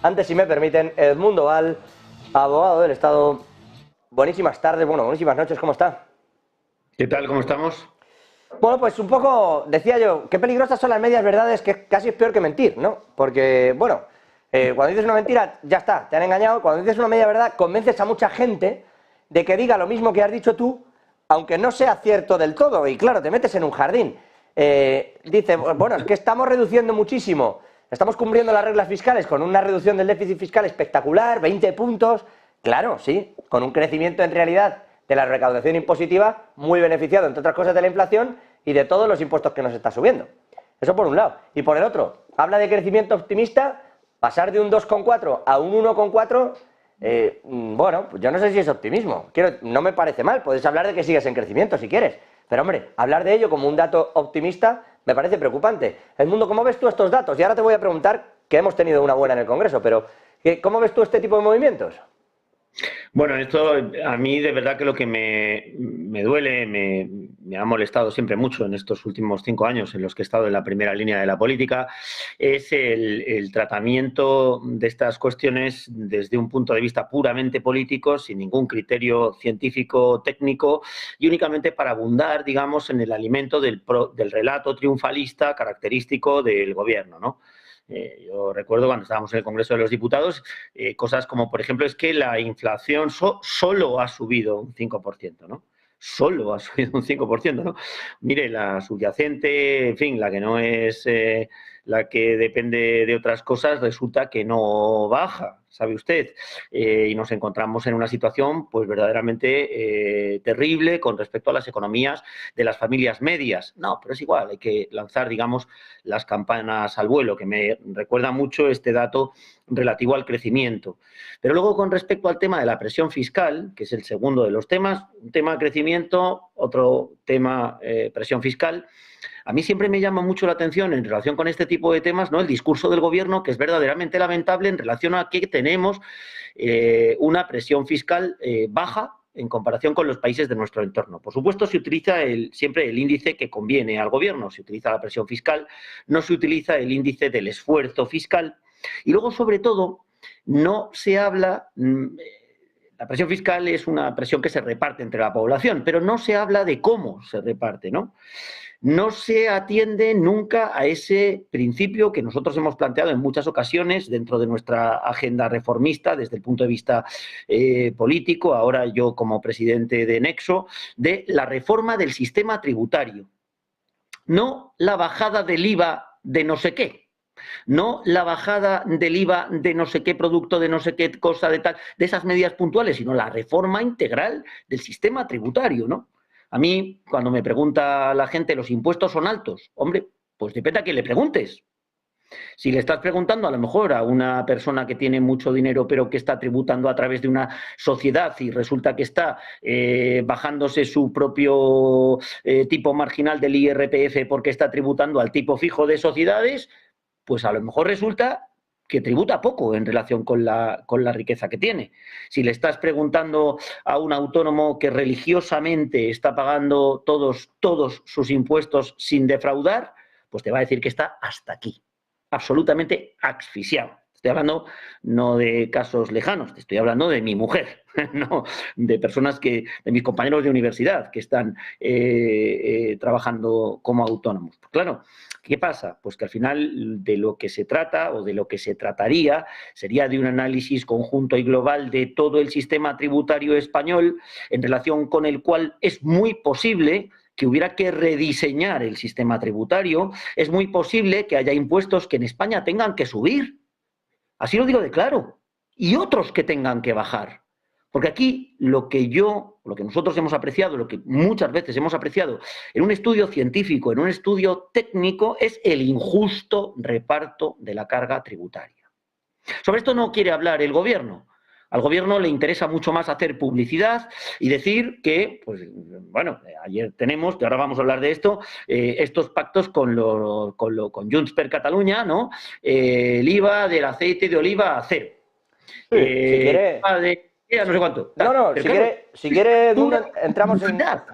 Antes, si me permiten, Edmundo Val, abogado del Estado. Buenísimas tardes, bueno, buenísimas noches, ¿cómo está? ¿Qué tal? ¿Cómo estamos? Bueno, pues un poco, decía yo, qué peligrosas son las medias verdades, que casi es peor que mentir, ¿no? Porque, bueno, cuando dices una mentira, ya está, te han engañado. Cuando dices una media verdad, convences a mucha gente de que diga lo mismo que has dicho tú, aunque no sea cierto del todo. Y claro, te metes en un jardín. Dice, bueno, es que estamos reduciendo muchísimo. Estamos cumpliendo las reglas fiscales con una reducción del déficit fiscal espectacular, 20 puntos. Claro, sí, con un crecimiento en realidad de la recaudación impositiva muy beneficiado, entre otras cosas, de la inflación y de todos los impuestos que nos está subiendo. Eso por un lado. Y por el otro, habla de crecimiento optimista, pasar de un 2,4 a un 1,4, bueno, pues yo no sé si es optimismo. No me parece mal, puedes hablar de que sigues en crecimiento si quieres. Pero hombre, hablar de ello como un dato optimista me parece preocupante. Edmundo, ¿cómo ves tú estos datos? Y ahora te voy a preguntar, que hemos tenido una buena en el Congreso, pero ¿cómo ves tú este tipo de movimientos? Bueno, esto a mí de verdad que lo que me duele, me ha molestado siempre mucho en estos últimos 5 años en los que he estado en la primera línea de la política, es el tratamiento de estas cuestiones desde un punto de vista puramente político, sin ningún criterio científico, técnico, y únicamente para abundar, digamos, en el alimento del relato triunfalista característico del gobierno, ¿no? Yo recuerdo cuando estábamos en el Congreso de los Diputados, cosas como, por ejemplo, es que la inflación solo ha subido un 5%, ¿no? Solo ha subido un 5%, ¿no? Mire, la subyacente, en fin, la que no es la que depende de otras cosas, resulta que no baja, sabe usted. Y nos encontramos en una situación, pues, verdaderamente terrible con respecto a las economías de las familias medias. No, pero es igual, hay que lanzar, digamos, las campanas al vuelo, que me recuerda mucho este dato relativo al crecimiento. Pero luego, con respecto al tema de la presión fiscal, que es el segundo de los temas, un tema crecimiento, otro tema presión fiscal, a mí siempre me llama mucho la atención en relación con este tipo de temas, ¿no? El discurso del gobierno, que es verdaderamente lamentable en relación a que tenemos una presión fiscal baja en comparación con los países de nuestro entorno. Por supuesto, se utiliza siempre el índice que conviene al gobierno, se utiliza la presión fiscal, no se utiliza el índice del esfuerzo fiscal. Y luego, sobre todo, no se habla. La presión fiscal es una presión que se reparte entre la población, pero no se habla de cómo se reparte, ¿no? No se atiende nunca a ese principio que nosotros hemos planteado en muchas ocasiones dentro de nuestra agenda reformista desde el punto de vista político, ahora yo como presidente de Nexo, de la reforma del sistema tributario. No la bajada del IVA de no sé qué, no la bajada del IVA de no sé qué producto, de no sé qué cosa, de tal, de esas medidas puntuales, sino la reforma integral del sistema tributario, ¿no? A mí, cuando me pregunta la gente, ¿los impuestos son altos? Hombre, pues depende a quién le preguntes. Si le estás preguntando a lo mejor a una persona que tiene mucho dinero pero que está tributando a través de una sociedad y resulta que está bajándose su propio tipo marginal del IRPF porque está tributando al tipo fijo de sociedades, pues a lo mejor resulta que tributa poco en relación con la riqueza que tiene. Si le estás preguntando a un autónomo que religiosamente está pagando todos sus impuestos sin defraudar, pues te va a decir que está hasta aquí, absolutamente asfixiado. Estoy hablando no de casos lejanos, te estoy hablando de mi mujer, no de personas de mis compañeros de universidad que están trabajando como autónomos. Pues claro, ¿qué pasa? Pues que al final de lo que se trata o de lo que se trataría sería de un análisis conjunto y global de todo el sistema tributario español en relación con el cual es muy posible que hubiera que rediseñar el sistema tributario, es muy posible que haya impuestos que en España tengan que subir, así lo digo de claro, y otros que tengan que bajar. Porque aquí lo que nosotros hemos apreciado, lo que muchas veces hemos apreciado en un estudio científico, en un estudio técnico, es el injusto reparto de la carga tributaria. Sobre esto no quiere hablar el gobierno. Al gobierno le interesa mucho más hacer publicidad y decir que, pues, bueno, ayer tenemos, que ahora vamos a hablar de esto, estos pactos con Junts per Catalunya, ¿no? El IVA del aceite de oliva a cero. Sí, si quiere. IVA de no sé cuánto. No, Tal. no, Pero claro, si quiere, es Edmundo, una entramos en. publicidad.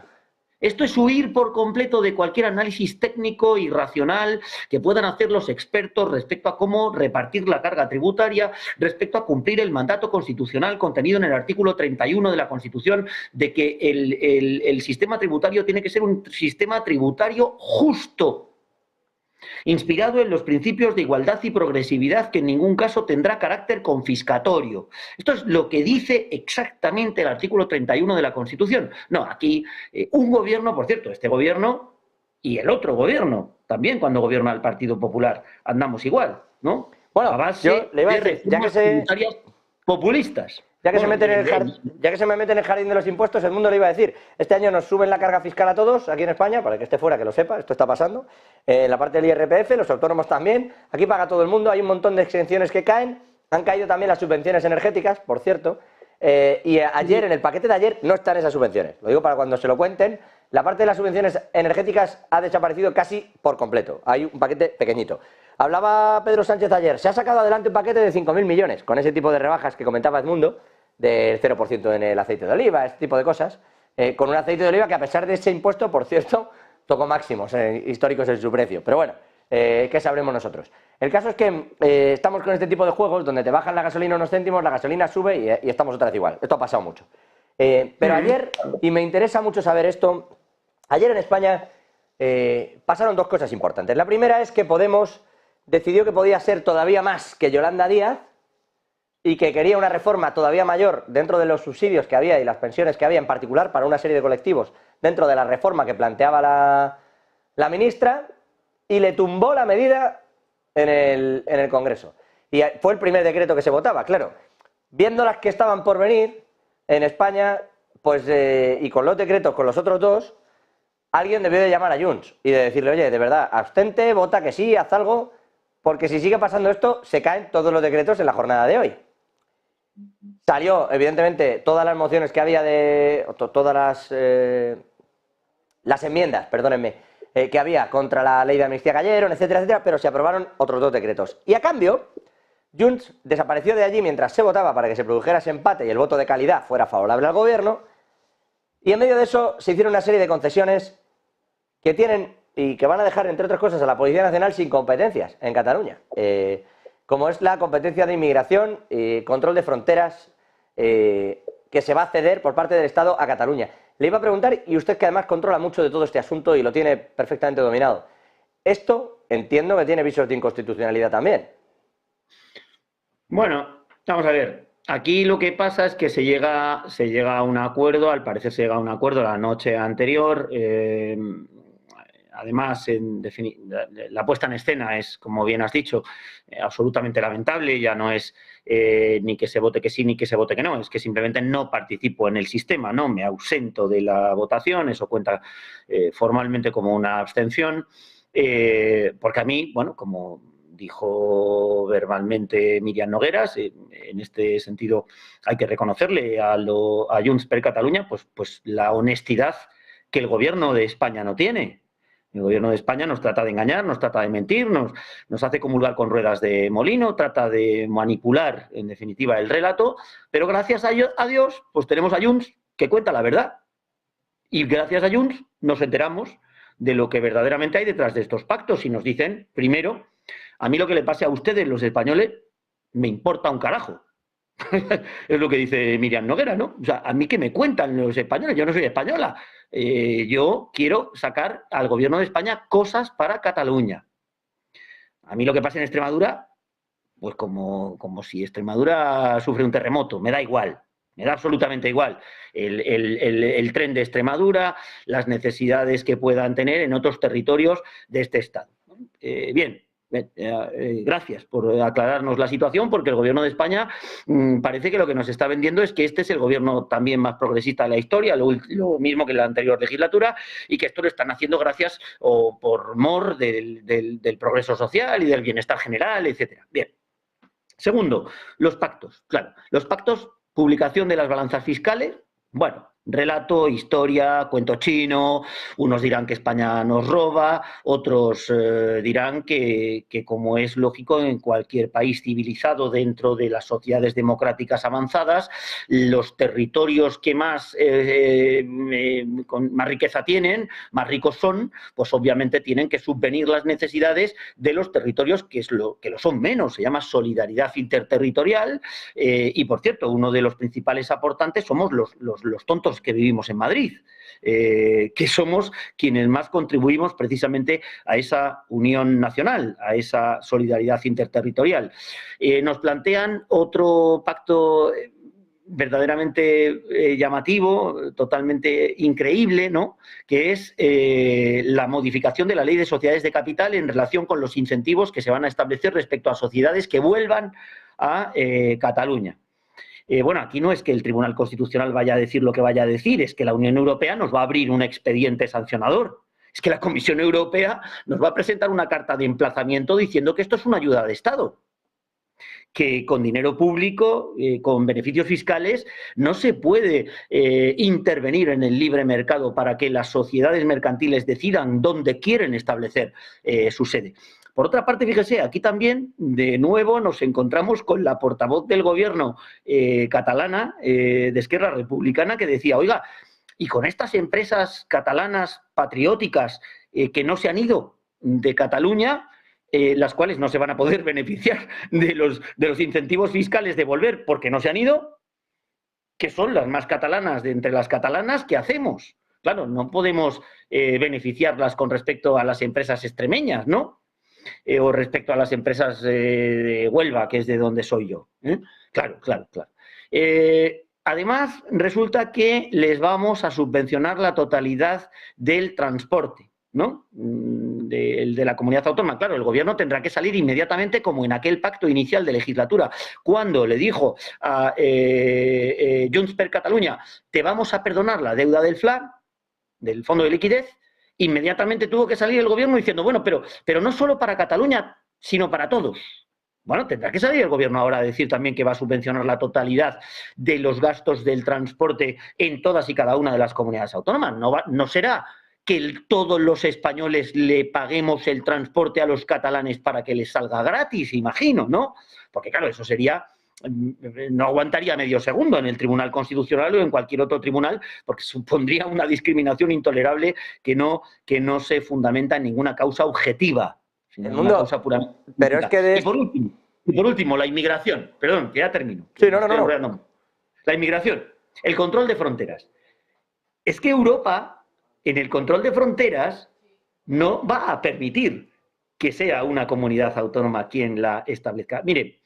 Esto es huir por completo de cualquier análisis técnico y racional que puedan hacer los expertos respecto a cómo repartir la carga tributaria, respecto a cumplir el mandato constitucional contenido en el artículo 31 de la Constitución, de que el sistema tributario tiene que ser un sistema tributario justo, inspirado en los principios de igualdad y progresividad, que en ningún caso tendrá carácter confiscatorio. Esto es lo que dice exactamente el artículo 31 de la Constitución. No, aquí un gobierno, por cierto, este gobierno y el otro gobierno, también cuando gobierna el Partido Popular, andamos igual, ¿no? Bueno, a base yo le iba a de decir, reformas tributarias populistas. Ya que se me mete en el jardín de los impuestos, el mundo le iba a decir, este año nos suben la carga fiscal a todos, aquí en España, para el que esté fuera que lo sepa, esto está pasando, la parte del IRPF, los autónomos también, aquí paga todo el mundo, hay un montón de exenciones que caen, han caído también las subvenciones energéticas, por cierto, y ayer, en el paquete de ayer, no están esas subvenciones, lo digo para cuando se lo cuenten, la parte de las subvenciones energéticas ha desaparecido casi por completo, hay un paquete pequeñito. Hablaba Pedro Sánchez ayer, se ha sacado adelante un paquete de 5.000 millones, con ese tipo de rebajas que comentaba Edmundo, del 0% en el aceite de oliva, este tipo de cosas, con un aceite de oliva que a pesar de ese impuesto, por cierto, tocó máximos históricos en su precio. Pero bueno, ¿qué sabremos nosotros? El caso es que estamos con este tipo de juegos donde te bajan la gasolina unos céntimos, la gasolina sube y estamos otra vez igual. Esto ha pasado mucho. Pero ayer, y me interesa mucho saber esto, ayer en España pasaron dos cosas importantes. La primera es que Podemos decidió que podía ser todavía más que Yolanda Díaz, y que quería una reforma todavía mayor dentro de los subsidios que había y las pensiones que había, en particular para una serie de colectivos, dentro de la reforma que planteaba la ministra, y le tumbó la medida en el Congreso. Y fue el primer decreto que se votaba, claro. Viendo las que estaban por venir en España, pues y con los decretos, con los otros dos, alguien debió de llamar a Junts y de decirle, oye, de verdad, abstente, vota que sí, haz algo, porque si sigue pasando esto, se caen todos los decretos en la jornada de hoy. Salió, evidentemente, todas las mociones que había todas las enmiendas, perdónenme, que había contra la ley de amnistía cayeron, etcétera, etcétera, pero se aprobaron otros dos decretos. Y a cambio, Junts desapareció de allí mientras se votaba para que se produjera ese empate y el voto de calidad fuera favorable al gobierno, y en medio de eso se hicieron una serie de concesiones que tienen y que van a dejar, entre otras cosas, a la Policía Nacional sin competencias en Cataluña. Como es la competencia de inmigración y control de fronteras que se va a ceder por parte del Estado a Cataluña. Le iba a preguntar, y usted que además controla mucho de todo este asunto y lo tiene perfectamente dominado, esto entiendo que tiene visos de inconstitucionalidad también. Bueno, vamos a ver. Aquí lo que pasa es que se llega a un acuerdo, al parecer se llega a un acuerdo la noche anterior. Además, la puesta en escena es, como bien has dicho, absolutamente lamentable. Ya no es ni que se vote que sí ni que se vote que no, es que simplemente no participo en el sistema, ¿no? Me ausento de la votación, eso cuenta formalmente como una abstención, porque a mí, bueno, como dijo verbalmente Míriam Nogueras, en este sentido hay que reconocerle a Junts per Catalunya pues la honestidad que el gobierno de España no tiene. El gobierno de España nos trata de engañar, nos trata de mentir, nos hace comulgar con ruedas de molino, trata de manipular, en definitiva, el relato, pero gracias a Dios, pues tenemos a Junts que cuenta la verdad. Y gracias a Junts nos enteramos de lo que verdaderamente hay detrás de estos pactos y nos dicen, primero, a mí lo que le pase a ustedes, los españoles, me importa un carajo. Es lo que dice Míriam Noguera, ¿no? O sea, a mí que me cuentan los españoles, yo no soy española. Yo quiero sacar al gobierno de España cosas para Cataluña. A mí lo que pasa en Extremadura, pues como si Extremadura sufre un terremoto, me da igual, me da absolutamente igual. El tren de Extremadura, las necesidades que puedan tener en otros territorios de este Estado. Bien. Gracias por aclararnos la situación, porque el gobierno de España parece que lo que nos está vendiendo es que este es el gobierno también más progresista de la historia, lo mismo que la anterior legislatura, y que esto lo están haciendo gracias o por mor del progreso social y del bienestar general, etcétera. Bien. Segundo, los pactos. Claro, los pactos, publicación de las balanzas fiscales. Bueno, Relato, historia, cuento chino, unos dirán que España nos roba, otros dirán que, como es lógico en cualquier país civilizado dentro de las sociedades democráticas avanzadas, los territorios que más riqueza tienen, más ricos son, pues obviamente tienen que subvenir las necesidades de los territorios que lo son menos. Se llama solidaridad interterritorial y, por cierto, uno de los principales aportantes somos los tontos que vivimos en Madrid, que somos quienes más contribuimos precisamente a esa unión nacional, a esa solidaridad interterritorial. Nos plantean otro pacto verdaderamente llamativo, totalmente increíble, ¿no?, que es la modificación de la Ley de Sociedades de Capital en relación con los incentivos que se van a establecer respecto a sociedades que vuelvan a Cataluña. Bueno, aquí no es que el Tribunal Constitucional vaya a decir lo que vaya a decir, es que la Unión Europea nos va a abrir un expediente sancionador. Es que la Comisión Europea nos va a presentar una carta de emplazamiento diciendo que esto es una ayuda de Estado, que con dinero público, con beneficios fiscales, no se puede intervenir en el libre mercado para que las sociedades mercantiles decidan dónde quieren establecer su sede. Por otra parte, fíjese, aquí también, de nuevo, nos encontramos con la portavoz del gobierno catalana, de Esquerra Republicana, que decía, oiga, y con estas empresas catalanas patrióticas que no se han ido de Cataluña, las cuales no se van a poder beneficiar de los incentivos fiscales de volver porque no se han ido, que son las más catalanas de entre las catalanas, ¿qué hacemos? Claro, no podemos beneficiarlas con respecto a las empresas extremeñas, ¿no? O respecto a las empresas de Huelva, que es de donde soy yo. Claro. Además, resulta que les vamos a subvencionar la totalidad del transporte, ¿no?, de la comunidad autónoma. Claro, el gobierno tendrá que salir inmediatamente, como en aquel pacto inicial de legislatura, cuando le dijo a Junts per Catalunya, te vamos a perdonar la deuda del FLA, del Fondo de Liquidez. Inmediatamente tuvo que salir el gobierno diciendo, bueno, pero no solo para Cataluña, sino para todos. Bueno, tendrá que salir el gobierno ahora a decir también que va a subvencionar la totalidad de los gastos del transporte en todas y cada una de las comunidades autónomas. No será que todos los españoles le paguemos el transporte a los catalanes para que les salga gratis, imagino, ¿no? Porque claro, eso sería... no aguantaría medio segundo en el Tribunal Constitucional o en cualquier otro tribunal, porque supondría una discriminación intolerable que no se fundamenta en ninguna causa objetiva, sino en una causa puramente... Pero es que y por último, la inmigración. Perdón, que ya termino. Sí, no. La inmigración, el control de fronteras. Es que Europa, en el control de fronteras, no va a permitir que sea una comunidad autónoma quien la establezca. Mire,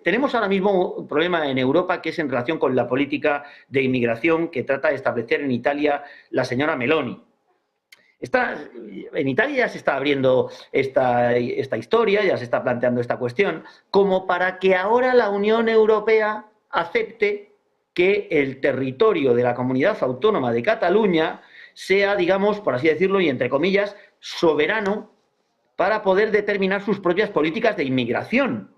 tenemos ahora mismo un problema en Europa que es en relación con la política de inmigración que trata de establecer en Italia la señora Meloni. En Italia ya se está abriendo esta historia, ya se está planteando esta cuestión, como para que ahora la Unión Europea acepte que el territorio de la comunidad autónoma de Cataluña sea, digamos, por así decirlo, y entre comillas, soberano para poder determinar sus propias políticas de inmigración.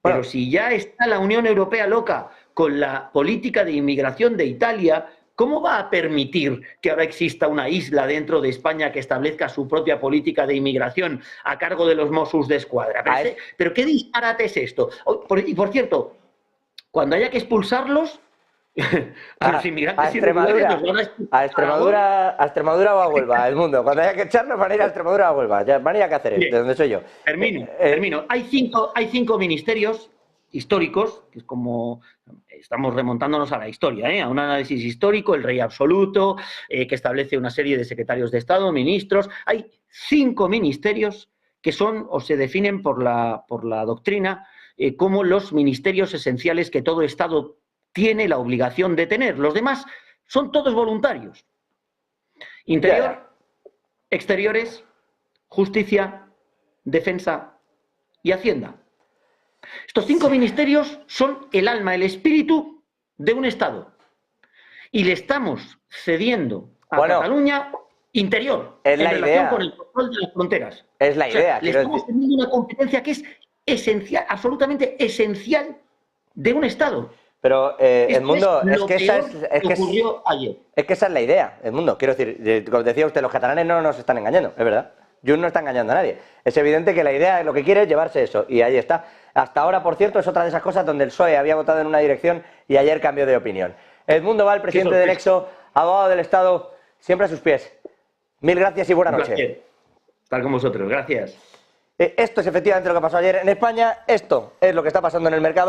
Pero si ya está la Unión Europea loca con la política de inmigración de Italia, ¿cómo va a permitir que ahora exista una isla dentro de España que establezca su propia política de inmigración a cargo de los Mossos de Escuadra? ¿Pero qué disparate es esto? Y por cierto, cuando haya que expulsarlos... a los inmigrantes a Extremadura o a Huelva, el mundo. Cuando haya que echarnos van a ir a Extremadura o a Huelva. Ya van a ir a Cáceres, de donde soy yo. Termino. Hay cinco ministerios históricos, que es como estamos remontándonos a la historia, a un análisis histórico, el rey absoluto, que establece una serie de secretarios de Estado, ministros. Hay 5 ministerios que son o se definen por la doctrina como los ministerios esenciales que todo Estado tiene la obligación de tener. Los demás son todos voluntarios. Interior, Exteriores, Justicia, Defensa y Hacienda. Estos 5 ministerios son el alma, el espíritu de un Estado. Y le estamos cediendo a Cataluña Interior en relación con el control de las fronteras. Es la idea. Le estamos teniendo una competencia que es esencial, absolutamente esencial de un Estado. Pero, Edmundo, es que esa ocurrió ayer. Es que esa es la idea, Edmundo. Quiero decir, como decía usted, los catalanes no nos están engañando, es verdad. Junts no está engañando a nadie. Es evidente que la idea, lo que quiere es llevarse eso. Y ahí está. Hasta ahora, por cierto, es otra de esas cosas donde el PSOE había votado en una dirección y ayer cambió de opinión. Edmundo Val, presidente de Nexo, abogado del Estado, siempre a sus pies. Mil gracias y buena noche. Gracias. Estar con vosotros, gracias. Esto es efectivamente lo que pasó ayer en España. Esto es lo que está pasando en el mercado.